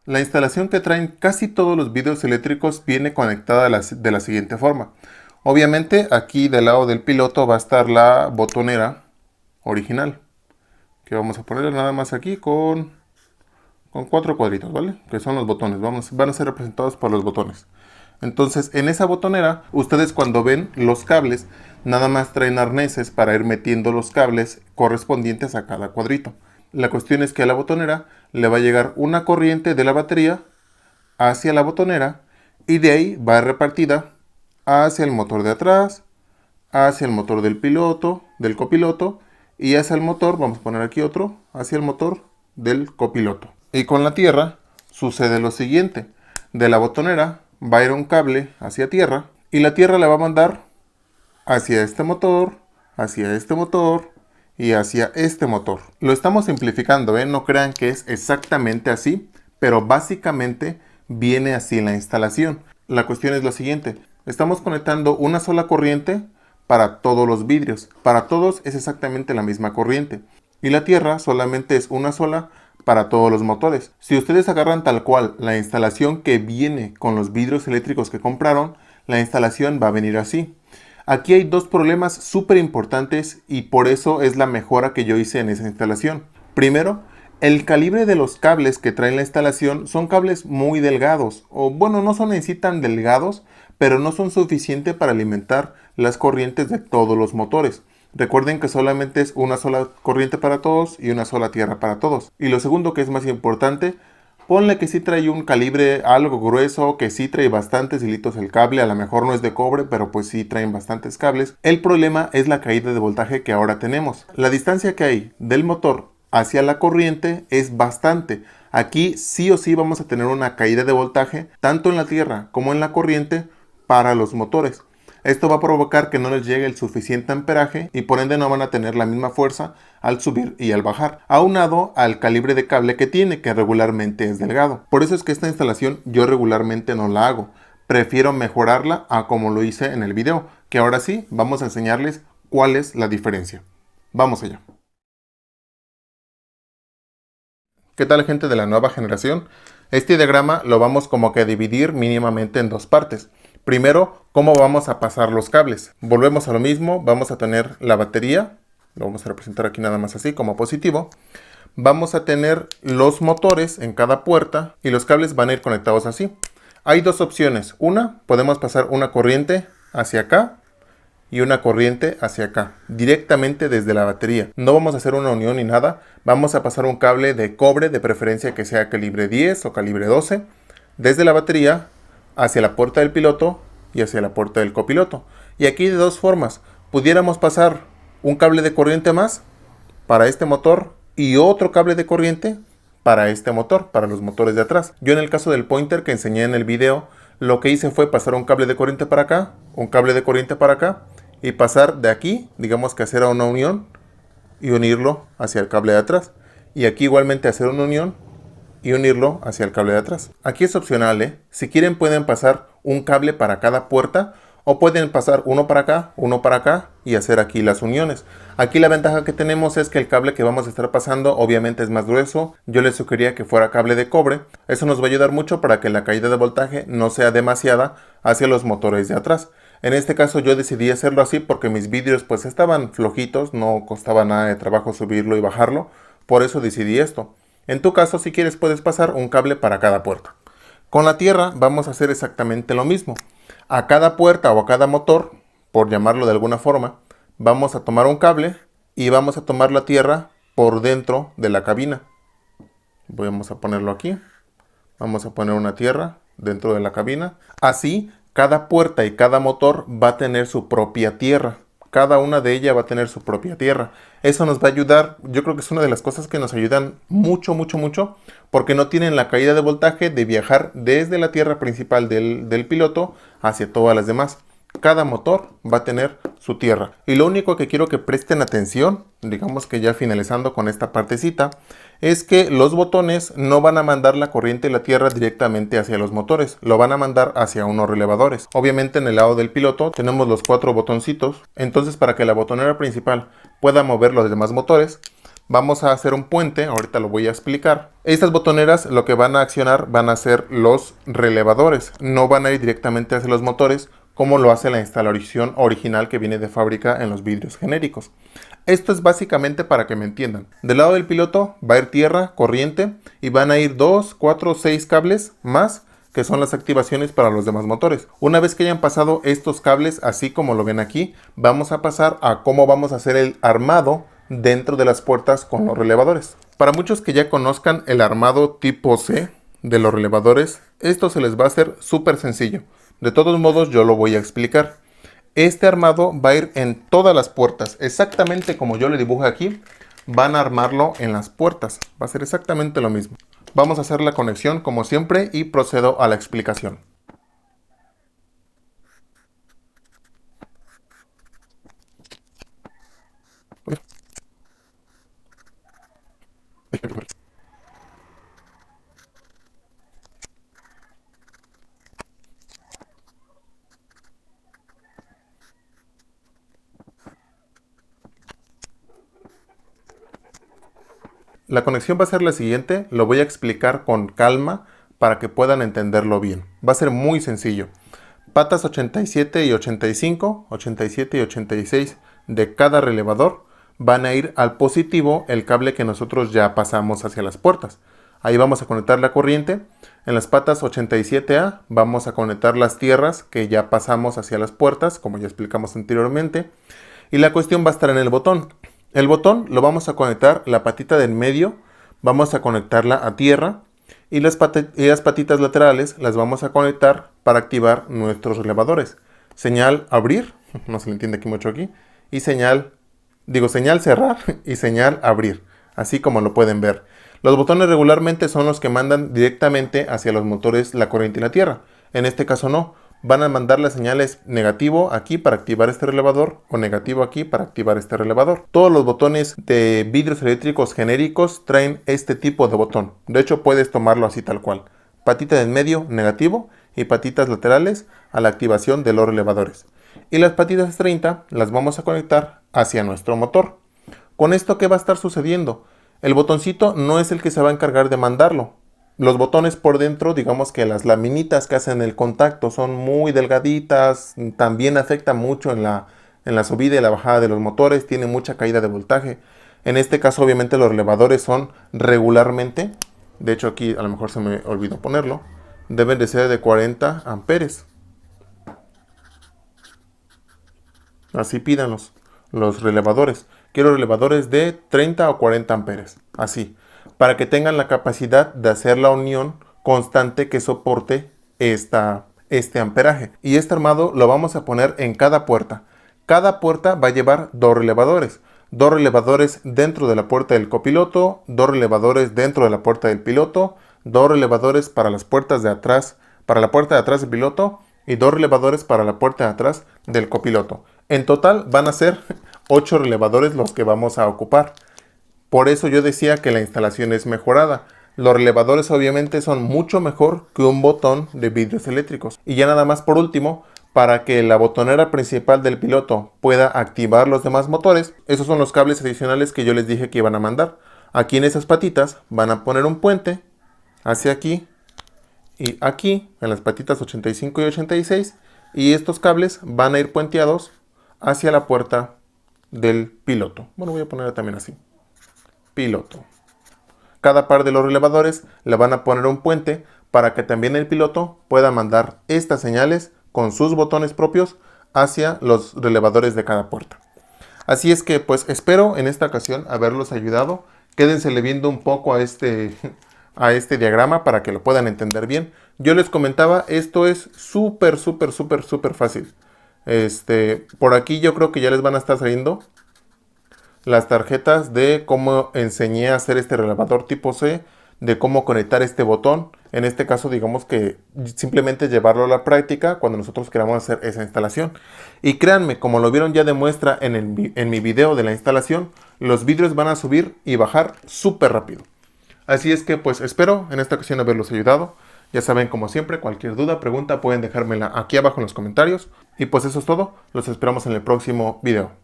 La instalación que traen casi todos los vidrios eléctricos viene conectada de la siguiente forma. Obviamente aquí del lado del piloto va a estar la botonera original, que vamos a poner nada más aquí con 4 cuadritos, ¿vale? Que son los botones, van a ser representados por los botones. Entonces en esa botonera, ustedes cuando ven los cables, nada más traen arneses para ir metiendo los cables correspondientes a cada cuadrito. La cuestión es que a la botonera le va a llegar una corriente de la batería hacia la botonera y de ahí va repartida hacia el motor de atrás, hacia el motor del piloto, del copiloto y hacia el motor, vamos a poner aquí otro, hacia el motor del copiloto. Y con la tierra sucede lo siguiente. De la botonera va a ir un cable hacia tierra y la tierra la va a mandar hacia este motor y hacia este motor. Lo estamos simplificando, ¿eh? No crean que es exactamente así, pero básicamente viene así en la instalación. La cuestión es la siguiente. Estamos conectando una sola corriente para todos los vidrios. Para todos es exactamente la misma corriente. Y la tierra solamente es una sola para todos los motores. Si ustedes agarran tal cual la instalación que viene con los vidrios eléctricos que compraron, la instalación va a venir así. Aquí hay dos problemas súper importantes y por eso es la mejora que yo hice en esa instalación. Primero, el calibre de los cables que trae la instalación son cables muy delgados, o bueno, no son en sí tan delgados, pero no son suficientes para alimentar las corrientes de todos los motores. Recuerden que solamente es una sola corriente para todos y una sola tierra para todos. Y lo segundo, que es más importante, ponle que sí trae un calibre algo grueso, que sí trae bastantes hilitos el cable, a lo mejor no es de cobre, pero pues sí traen bastantes cables. El problema es la caída de voltaje que ahora tenemos. La distancia que hay del motor hacia la corriente es bastante. Aquí sí o sí vamos a tener una caída de voltaje, tanto en la tierra como en la corriente, para los motores. Esto va a provocar que no les llegue el suficiente amperaje y por ende no van a tener la misma fuerza al subir y al bajar, aunado al calibre de cable que tiene, que regularmente es delgado. Por eso es que esta instalación yo regularmente no la hago. Prefiero mejorarla a como lo hice en el video, que ahora sí vamos a enseñarles cuál es la diferencia. Vamos allá. ¿Qué tal, gente de la nueva generación? Este diagrama lo vamos como que a dividir mínimamente en dos partes. Primero, cómo vamos a pasar los cables. Volvemos a lo mismo, vamos a tener la batería, lo vamos a representar aquí nada más así como positivo. Vamos a tener los motores en cada puerta y los cables van a ir conectados así. Hay dos opciones. Una, podemos pasar una corriente hacia acá y una corriente hacia acá, directamente desde la batería. No vamos a hacer una unión ni nada, vamos a pasar un cable de cobre, de preferencia que sea calibre 10 o calibre 12, desde la batería hacia la puerta del piloto y hacia la puerta del copiloto. Y aquí de dos formas, pudiéramos pasar un cable de corriente más para este motor y otro cable de corriente para este motor, para los motores de atrás. Yo en el caso del pointer que enseñé en el video, lo que hice fue pasar un cable de corriente para acá, un cable de corriente para acá, y pasar de aquí, digamos que hacer una unión y unirlo hacia el cable de atrás. Y aquí igualmente hacer una unión y unirlo hacia el cable de atrás. Aquí es opcional, ¿eh? Si quieren pueden pasar un cable para cada puerta o pueden pasar uno para acá y hacer aquí las uniones. Aquí la ventaja que tenemos es que el cable que vamos a estar pasando obviamente es más grueso. Yo les sugería que fuera cable de cobre. Eso nos va a ayudar mucho para que la caída de voltaje no sea demasiada hacia los motores de atrás. En este caso yo decidí hacerlo así porque mis vídeos pues estaban flojitos, no costaba nada de trabajo subirlo y bajarlo. Por eso decidí esto. En tu caso, si quieres, puedes pasar un cable para cada puerta. Con la tierra vamos a hacer exactamente lo mismo. A cada puerta o a cada motor, por llamarlo de alguna forma, vamos a tomar un cable y vamos a tomar la tierra por dentro de la cabina. Vamos a ponerlo aquí. Vamos a poner una tierra dentro de la cabina. Así, cada puerta y cada motor va a tener su propia tierra. Cada una de ellas va a tener su propia tierra. Eso nos va a ayudar, yo creo que es una de las cosas que nos ayudan mucho, porque no tienen la caída de voltaje de viajar desde la tierra principal del piloto hacia todas las demás. Cada motor va a tener su tierra. Y lo único que quiero que presten atención, digamos que ya finalizando con esta partecita, es que los botones no van a mandar la corriente de la tierra directamente hacia los motores, lo van a mandar hacia unos relevadores. Obviamente en el lado del piloto tenemos los 4 botoncitos, entonces para que la botonera principal pueda mover los demás motores, Vamos a hacer un puente, ahorita lo voy a explicar. Estas botoneras lo que van a accionar van a ser los relevadores, no van a ir directamente hacia los motores como lo hace la instalación original que viene de fábrica en los vidrios genéricos. Esto es básicamente para que me entiendan. Del lado del piloto va a ir tierra, corriente y van a ir 2, 4, 6 cables más que son las activaciones para los demás motores. Una vez que hayan pasado estos cables, así como lo ven aquí, vamos a pasar a cómo vamos a hacer el armado dentro de las puertas con los relevadores. Para muchos que ya conozcan el armado tipo C de los relevadores, esto se les va a hacer súper sencillo. De todos modos, yo lo voy a explicar. Este armado va a ir en todas las puertas, exactamente como yo le dibujo aquí. Van a armarlo en las puertas, va a ser exactamente lo mismo. Vamos a hacer la conexión como siempre y procedo a la explicación. La conexión va a ser la siguiente, lo voy a explicar con calma para que puedan entenderlo bien. Va a ser muy sencillo. Patas 87 y 85, 87 y 86 de cada relevador van a ir al positivo el cable que nosotros ya pasamos hacia las puertas. Ahí vamos a conectar la corriente. En las patas 87A vamos a conectar las tierras que ya pasamos hacia las puertas, como ya explicamos anteriormente. Y la cuestión va a estar en el botón. El botón lo vamos a conectar, la patita del medio, vamos a conectarla a tierra. Y las patitas laterales las vamos a conectar para activar nuestros relevadores. Señal abrir, no se le entiende aquí mucho aquí, y señal cerrar y señal abrir, así como lo pueden ver. Los botones regularmente son los que mandan directamente hacia los motores la corriente y la tierra. En este caso no, van a mandar las señales negativo aquí para activar este relevador o negativo aquí para activar este relevador. Todos los botones de vidrios eléctricos genéricos traen este tipo de botón. De hecho puedes tomarlo así tal cual. Patita en medio negativo y patitas laterales a la activación de los relevadores. Y las patitas 30 las vamos a conectar hacia nuestro motor. Con esto, ¿qué va a estar sucediendo? El botoncito no es el que se va a encargar de mandarlo. Los botones por dentro, digamos que las laminitas que hacen el contacto son muy delgaditas, también afecta mucho en la subida y la bajada de los motores, tiene mucha caída de voltaje. En este caso obviamente los relevadores son regularmente, de hecho aquí a lo mejor se me olvidó ponerlo, deben de ser de 40 amperes. Así pídanlos los relevadores. Quiero relevadores de 30 o 40 amperes, así, para que tengan la capacidad de hacer la unión constante que soporte este amperaje. Y este armado lo vamos a poner en cada puerta. Cada puerta va a llevar dos relevadores dentro de la puerta del copiloto, dos relevadores dentro de la puerta del piloto, dos relevadores para las puertas de atrás, para la puerta de atrás del piloto y dos relevadores para la puerta de atrás del copiloto. En total van a ser 8 relevadores los que vamos a ocupar. Por eso yo decía que la instalación es mejorada. Los relevadores obviamente son mucho mejor que un botón de vidrios eléctricos. Y ya nada más por último, para que la botonera principal del piloto pueda activar los demás motores, esos son los cables adicionales que yo les dije que iban a mandar. Aquí en esas patitas van a poner un puente hacia aquí y aquí en las patitas 85 y 86, y estos cables van a ir puenteados hacia la puerta del piloto. Bueno, voy a poner también así. Piloto. Cada par de los relevadores le van a poner un puente para que también el piloto pueda mandar estas señales con sus botones propios hacia los relevadores de cada puerta. Así es que pues espero en esta ocasión haberlos ayudado. Quédensele viendo un poco a este diagrama para que lo puedan entender bien. Yo les comentaba, esto es súper fácil. Por aquí yo creo que ya les van a estar saliendo las tarjetas de cómo enseñé a hacer este relevador tipo C, de cómo conectar este botón. En este caso digamos que simplemente llevarlo a la práctica cuando nosotros queramos hacer esa instalación. Y créanme, como lo vieron ya de muestra en mi video de la instalación, los vidrios van a subir y bajar súper rápido. Así es que pues espero en esta ocasión haberlos ayudado. Ya saben, como siempre, cualquier duda, pregunta pueden dejármela aquí abajo en los comentarios. Y pues eso es todo, los esperamos en el próximo video.